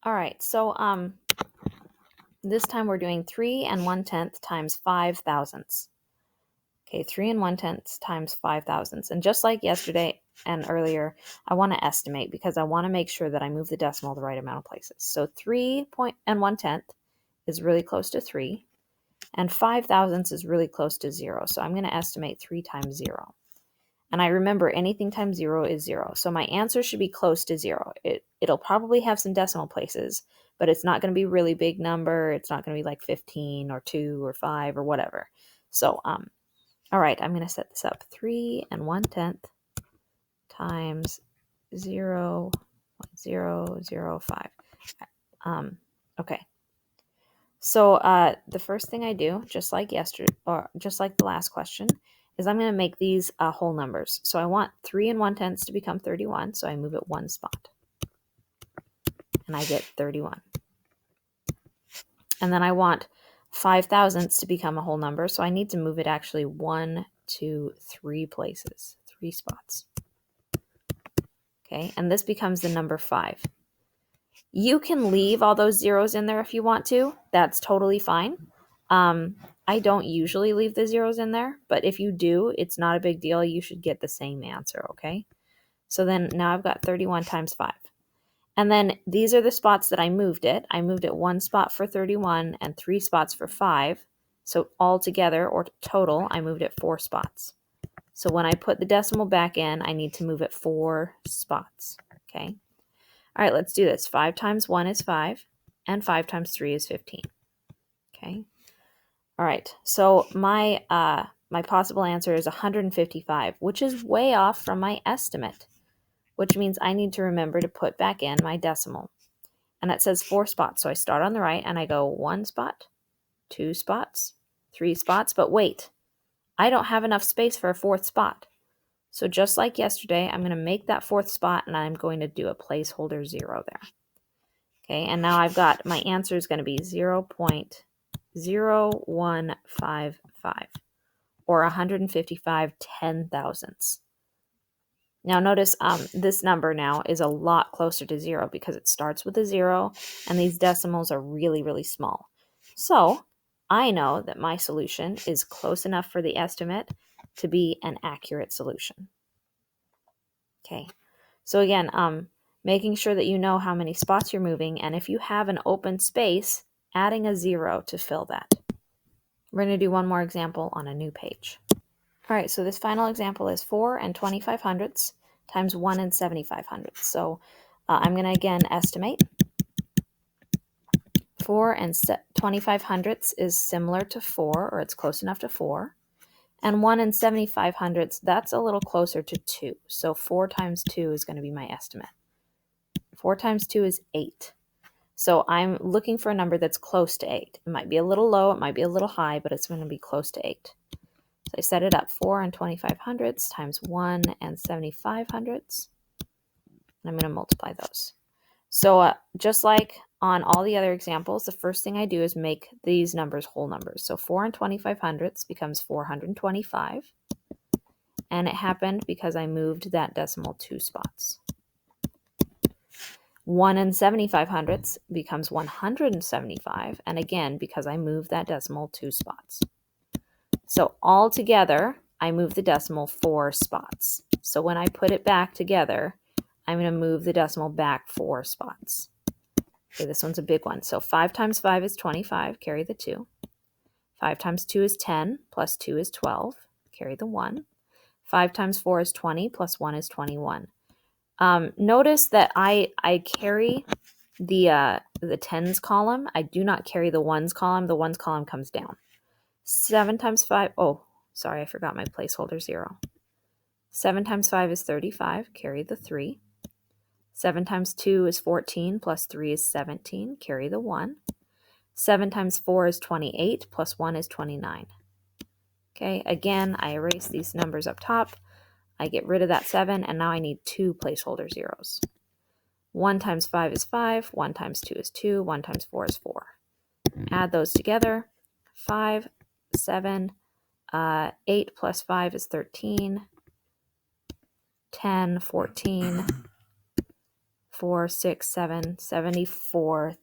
All right, so this time we're doing 3 1/10 times 5 thousandths. Okay, 3 1/10 times 5 thousandths. And just like yesterday and earlier, I want to estimate because I want to make sure that I move the decimal the right amount of places. So 3 1/10 is really close to 3, and 5 thousandths is really close to 0. So I'm going to estimate 3 times 0. And I remember anything times 0 is 0. So my answer should be close to 0. It'll probably have some decimal places, but it's not going to be a really big number. It's not going to be like 15 or 2 or 5 or whatever. So, all right, I'm going to set this up. 3 1/10 times 0.005. Okay. So the first thing I do, just like yesterday, or just like the last question, is I'm going to make these whole numbers. So I want 3 1/10 to become 31, so I move it one spot. And I get 31. And then I want 5 thousandths to become a whole number, so I need to move it actually 1, 2, 3 places, 3 spots. Okay, and this becomes the number 5. You can leave all those zeros in there if you want to. That's totally fine. I don't usually leave the zeros in there, but if you do, it's not a big deal. You should get the same answer, okay? So then now I've got 31 times 5. And then these are the spots that I moved it. I moved it 1 spot for 31 and 3 spots for 5. So altogether, or total, I moved it 4 spots. So when I put the decimal back in, I need to move it 4 spots, okay? All right, let's do this. 5 times 1 is 5, and 5 times 3 is 15. Okay. All right, so my possible answer is 155, which is way off from my estimate, which means I need to remember to put back in my decimal. And it says 4 spots, so I start on the right and I go 1 spot, 2 spots, 3 spots, but wait, I don't have enough space for a 4th spot. So just like yesterday, I'm going to make that 4th spot and I'm going to do a placeholder 0 there. Okay, and now I've got my answer is going to be 0.0155, or 155 ten thousandths. Now notice this number now is a lot closer to 0 because it starts with a 0 and these decimals are really, really small. So I know that my solution is close enough for the estimate to be an accurate solution. Okay, so again, making sure that you know how many spots you're moving, and if you have an open space, adding a 0 to fill that. We're going to do one more example on a new page. All right, so this final example is 4 25 hundredths times 1 75 hundredths. So I'm going to again estimate. 4 25 hundredths is similar to 4, or it's close enough to 4. And 1 75 hundredths, that's a little closer to 2. So 4 times 2 is going to be my estimate. 4 times 2 is 8. So I'm looking for a number that's close to 8. It might be a little low, it might be a little high, but it's going to be close to 8. So I set it up 4 25 hundredths times 1 75 hundredths. And I'm going to multiply those. So just like on all the other examples, the first thing I do is make these numbers whole numbers. So 4 25 hundredths becomes 425. And it happened because I moved that decimal 2 spots. 1 75 hundredths becomes 175, and again, because I moved that decimal 2 spots. So all together, I move the decimal 4 spots. So when I put it back together, I'm going to move the decimal back 4 spots. Okay, this one's a big one. So 5 times 5 is 25, carry the 2. 5 times 2 is 10, plus 2 is 12, carry the 1. 5 times 4 is 20, plus 1 is 21. Notice that I carry the tens column. I do not carry the ones column. The ones column comes down. 7 times 5, oh, sorry, I forgot my placeholder 0. 7 times 5 is 35, carry the 3. 7 times 2 is 14, plus 3 is 17, carry the 1. 7 times 4 is 28, plus 1 is 29. Okay, again, I erase these numbers up top. I get rid of that 7, and now I need 2 placeholder zeros. 1 times 5 is 5, 1 times 2 is 2, 1 times 4 is 4. Add those together. 5, 7, 8 plus 5 is 13, 10, 14, 4, 6, 7, 74